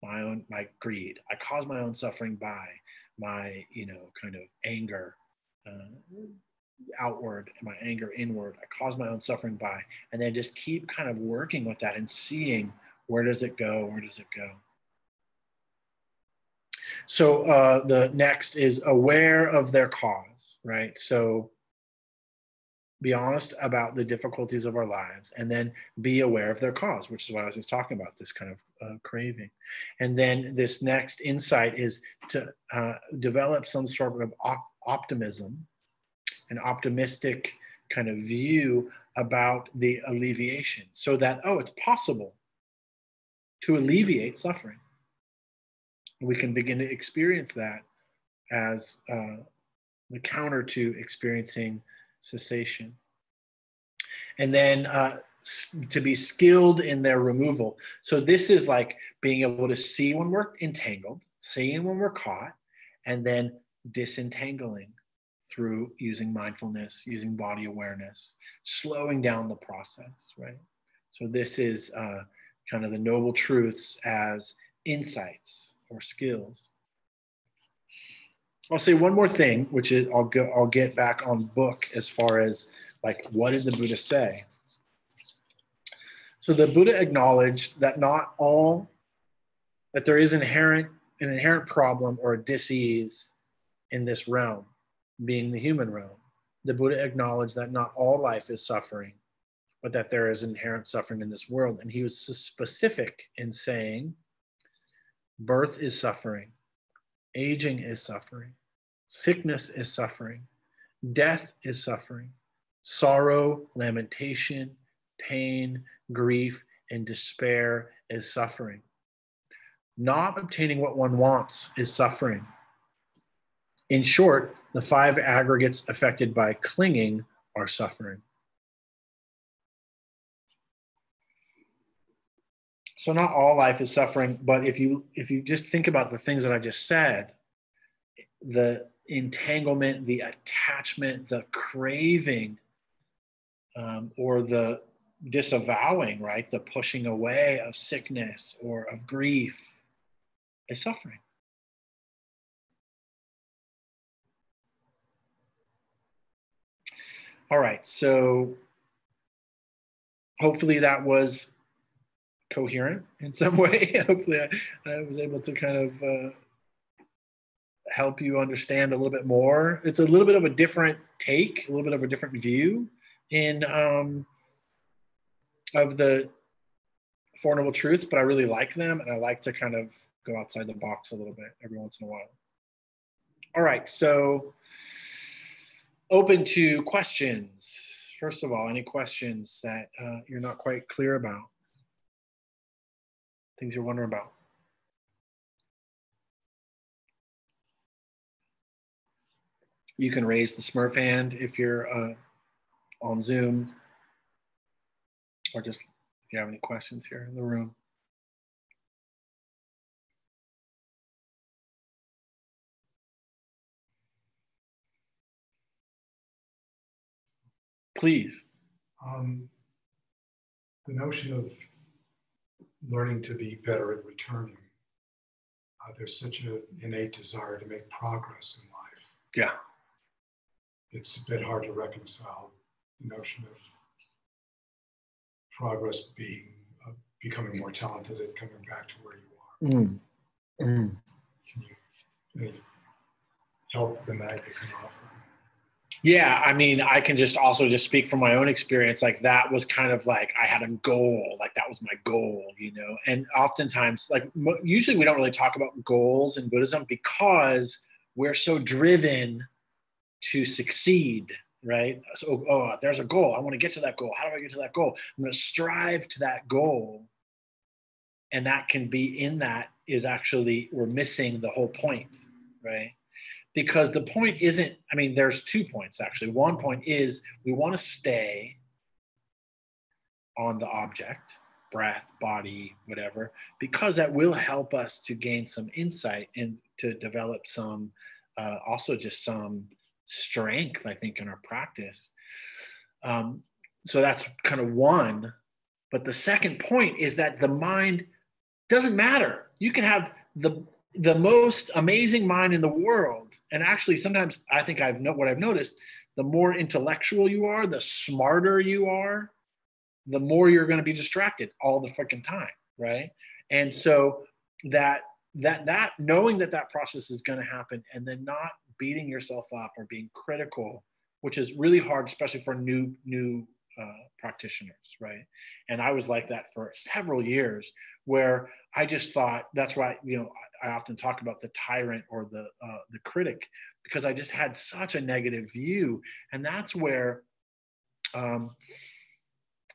my greed. I cause my own suffering by my, kind of anger outward and my anger inward. I cause my own suffering by, and then just keep kind of working with that and seeing where does it go? Where does it go? So the next is aware of their cause, right? So be honest about the difficulties of our lives, and then be aware of their cause, which is what I was just talking about, this kind of craving. And then this next insight is to develop some sort of optimism, an optimistic kind of view about the alleviation, so that, it's possible to alleviate suffering. We can begin to experience that as the counter to experiencing cessation. And then to be skilled in their removal. So this is like being able to see when we're entangled, seeing when we're caught, and then disentangling through using mindfulness, using body awareness, slowing down the process, right? So this is kind of the noble truths as insights or skills. I'll say one more thing, which is I'll get back on book as far as like, what did the Buddha say? So the Buddha acknowledged that that there is an inherent problem or a dis-ease in this realm, being the human realm. The Buddha acknowledged that not all life is suffering, but that there is inherent suffering in this world. And he was specific in saying, birth is suffering, aging is suffering, sickness is suffering, death is suffering, sorrow, lamentation, pain, grief, and despair is suffering. Not obtaining what one wants is suffering. In short, the 5 aggregates affected by clinging are suffering. So not all life is suffering, but if you just think about the things that I just said, the entanglement, the attachment, the craving, or the disavowing, right? The pushing away of sickness or of grief is suffering. All right, so hopefully that was coherent in some way. Hopefully I was able to kind of help you understand a little bit more. It's a little bit of a different take, a little bit of a different view in of the Four Noble Truths, but I really like them, and I like to kind of go outside the box a little bit every once in a while. All right, so open to questions. First of all, any questions that you're not quite clear about? Things you're wondering about? You can raise the Smurf hand if you're on Zoom, or just if you have any questions here in the room. Please. The notion of learning to be better at returning. There's such an innate desire to make progress in life. Yeah. It's a bit hard to reconcile the notion of progress being becoming more talented and coming back to where you are. Can you any help in that you can offer? Yeah, I mean, I can just also just speak from my own experience. Like that was kind of like I had a goal, like that was my goal, And oftentimes, like usually we don't really talk about goals in Buddhism because we're so driven to succeed, right? So, there's a goal. I want to get to that goal. How do I get to that goal? I'm going to strive to that goal. And that can be in that is actually, we're missing the whole point, right? because the point isn't, I mean, there's 2 points actually. One point is we want to stay on the object, breath, body, whatever, because that will help us to gain some insight and to develop some, also just some strength, I think, in our practice. So that's kind of one. But the second point is that the mind doesn't matter. You can have the most amazing mind in the world. And actually, sometimes I think what I've noticed, the more intellectual you are, the smarter you are, the more you're going to be distracted all the freaking time, right? And so that knowing that process is going to happen, and then not beating yourself up or being critical, which is really hard, especially for new practitioners, right? And I was like that for several years, where I just thought, that's why, I often talk about the tyrant or the critic, because I just had such a negative view. And that's where I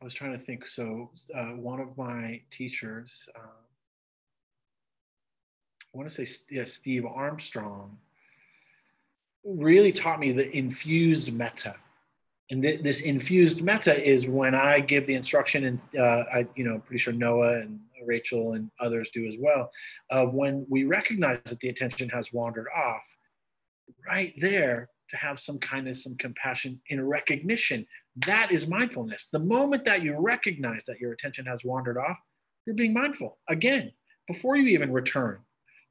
was trying to think. So one of my teachers, I want to say Steve Armstrong, really taught me the infused metta. And this infused metta is when I give the instruction, and I'm pretty sure Noah and Rachel and others do as well, of when we recognize that the attention has wandered off, right there, to have some kindness, some compassion in recognition. That is mindfulness. The moment that you recognize that your attention has wandered off, you're being mindful again, before you even return.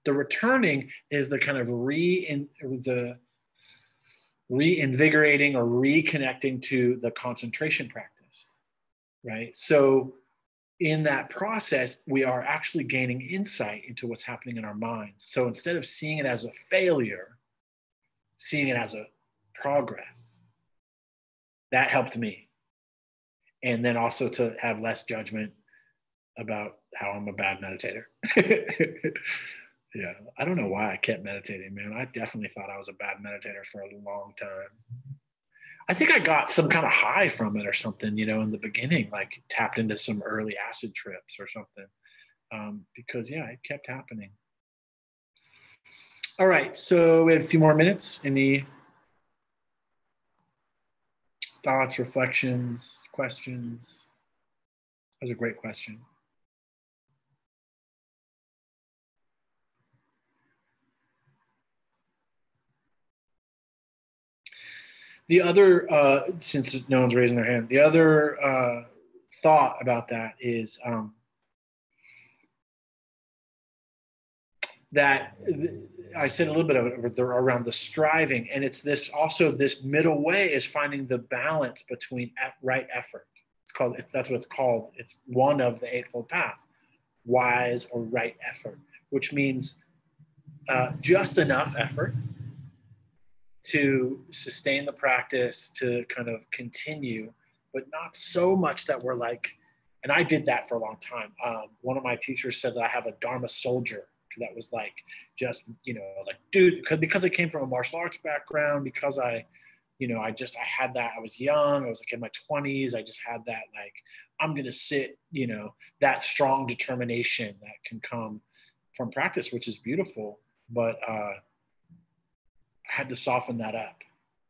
The returning is the kind of reinvigorating or reconnecting to the concentration practice, right? So in that process, we are actually gaining insight into what's happening in our minds. So instead of seeing it as a failure, seeing it as a progress. That helped me. And then also to have less judgment about how I'm a bad meditator. Yeah, I don't know why I kept meditating, man. I definitely thought I was a bad meditator for a long time. I think I got some kind of high from it or something, in the beginning, like tapped into some early acid trips or something, because, yeah, it kept happening. All right, so we have a few more minutes. Any thoughts, reflections, questions? That was a great question. The other, since no one's raising their hand, the other thought about that is that I said a little bit of it around the striving, and it's this middle way is finding the balance between right effort. That's what it's called. It's one of the Eightfold Path, wise or right effort, which means just enough effort to sustain the practice, to kind of continue, but not so much that we're like, and I did that for a long time. One of my teachers said that I have a Dharma soldier. That was like, just, like, dude, because I came from a martial arts background, because I had that, I was young, I was like in my 20s, I just had that, like, I'm going to sit, that strong determination that can come from practice, which is beautiful. But I had to soften that up,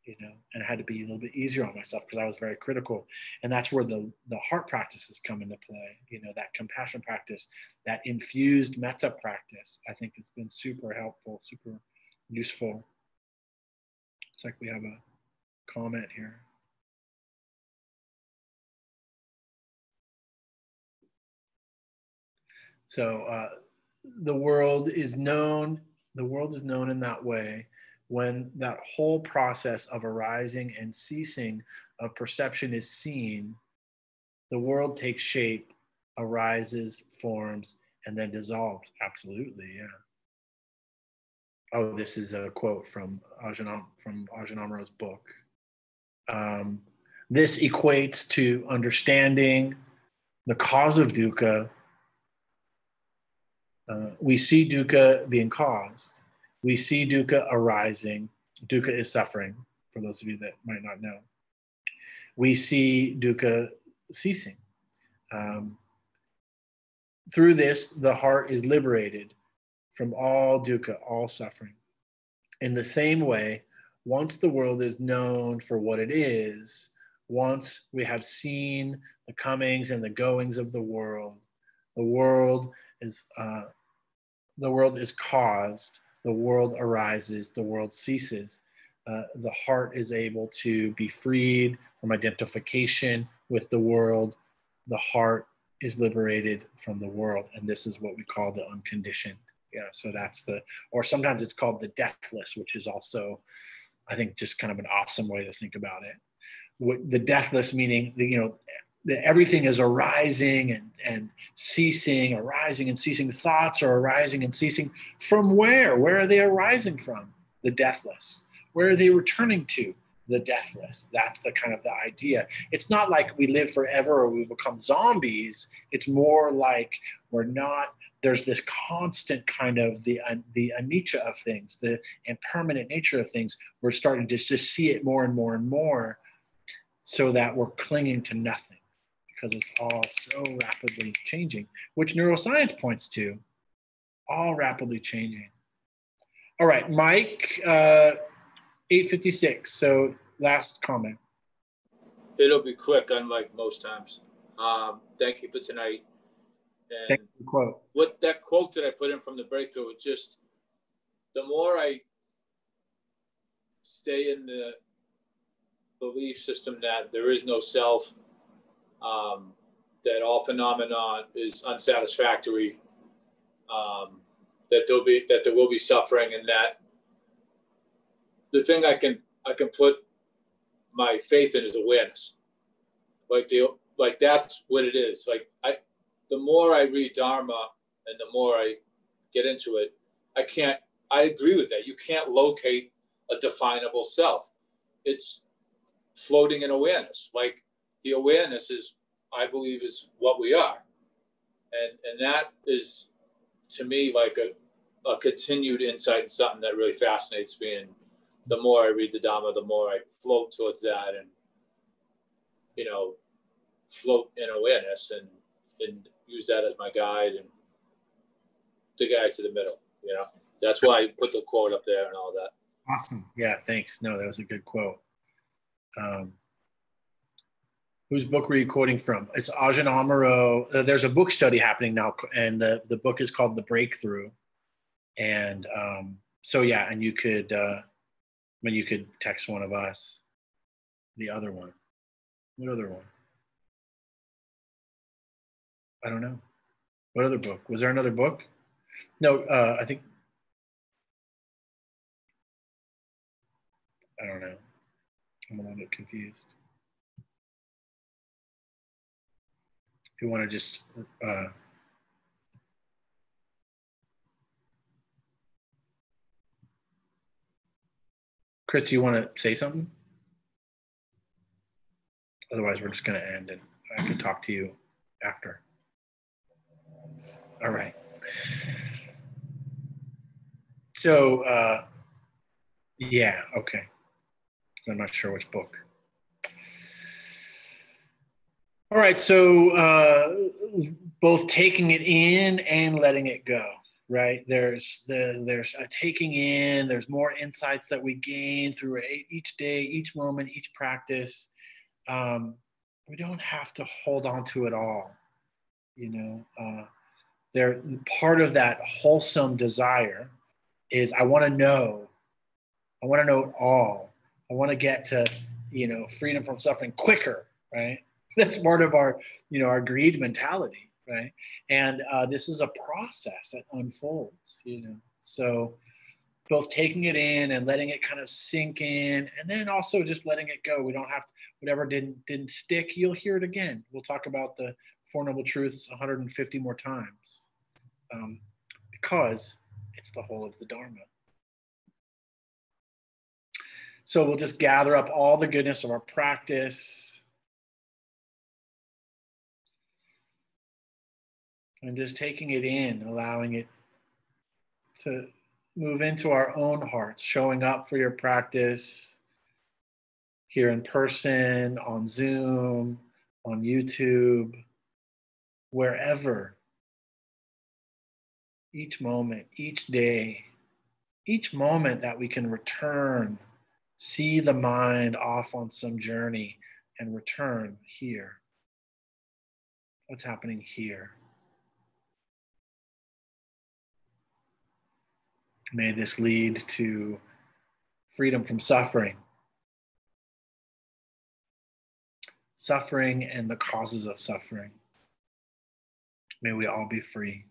and I had to be a little bit easier on myself because I was very critical. And that's where the heart practices come into play, that compassion practice, that infused metta practice. I think it's been super helpful, super useful. It's like we have a comment here. So the world is known in that way when that whole process of arising and ceasing of perception is seen. The world takes shape, arises, forms, and then dissolves. Absolutely, yeah. Oh, this is a quote from Ajahn Amro's book. This equates to understanding the cause of dukkha. We see dukkha being caused. We see dukkha arising. Dukkha is suffering, for those of you that might not know. We see dukkha ceasing. Through this, the heart is liberated from all dukkha, all suffering. In the same way, once the world is known for what it is, once we have seen the comings and the goings of the world is the world is caused, the world arises, the world ceases. The heart is able to be freed from identification with the world. The heart is liberated from the world, and this is what we call the unconditioned. Yeah, so that's or sometimes it's called the deathless, which is also, I think, just kind of an awesome way to think about it. The deathless meaning, that everything is arising and ceasing, arising and ceasing. Thoughts are arising and ceasing. From where? Where are they arising from? The deathless. Where are they returning to? The deathless. That's the kind of the idea. It's not like we live forever or we become zombies. It's more like we're not. There's this constant kind of the anicca of things, the impermanent nature of things. We're starting to just see it more and more and more, so that we're clinging to nothing because it's all so rapidly changing, which neuroscience points to, all rapidly changing. All right, Mike, 8:56. So last comment. It'll be quick, unlike most times. Thank you for tonight. And thank you, quote. What that quote that I put in from the breakthrough, it just, the more I stay in the belief system that there is no self, that all phenomenon is unsatisfactory, that there will be suffering, and that the thing I can put my faith in is awareness. Like that's what it is. The more I read Dharma and the more I get into it, I agree with that. You can't locate a definable self. It's floating in awareness. Like the awareness is, I believe, is what we are. And that is, to me, like a continued insight and something that really fascinates me. And the more I read the Dhamma, the more I float towards that and, float in awareness and use that as my guide and the guide to the middle, That's why I put the quote up there and all that. Awesome. Yeah, thanks. No, that was a good quote. Whose book were you quoting from? It's Ajahn Amaro. There's a book study happening now, and the book is called The Breakthrough. And so, yeah, and you could text one of us the other one. What other one? I don't know. What other book? Was there another book? No, I think, I don't know. I'm a little bit confused. If you want to just, Chris, do you want to say something? Otherwise, we're just going to end and I can talk to you after. All right. So, yeah, okay. I'm not sure which book. All right, so both taking it in and letting it go, right? There's a taking in, there's more insights that we gain through each day, each moment, each practice. We don't have to hold on to it all, They're part of that wholesome desire is I want to know it all. I want to get to, freedom from suffering quicker, right? That's part of our, our greed mentality, right? And this is a process that unfolds, So both taking it in and letting it kind of sink in, and then also just letting it go. We don't have to, whatever didn't stick, you'll hear it again. We'll talk about the Four Noble Truths 150 more times, because it's the whole of the Dharma. So we'll just gather up all the goodness of our practice and just taking it in, allowing it to move into our own hearts, showing up for your practice here in person, on Zoom, on YouTube, wherever. Each moment, each day, each moment that we can return, see the mind off on some journey and return here. What's happening here? May this lead to freedom from suffering. Suffering and the causes of suffering. May we all be free.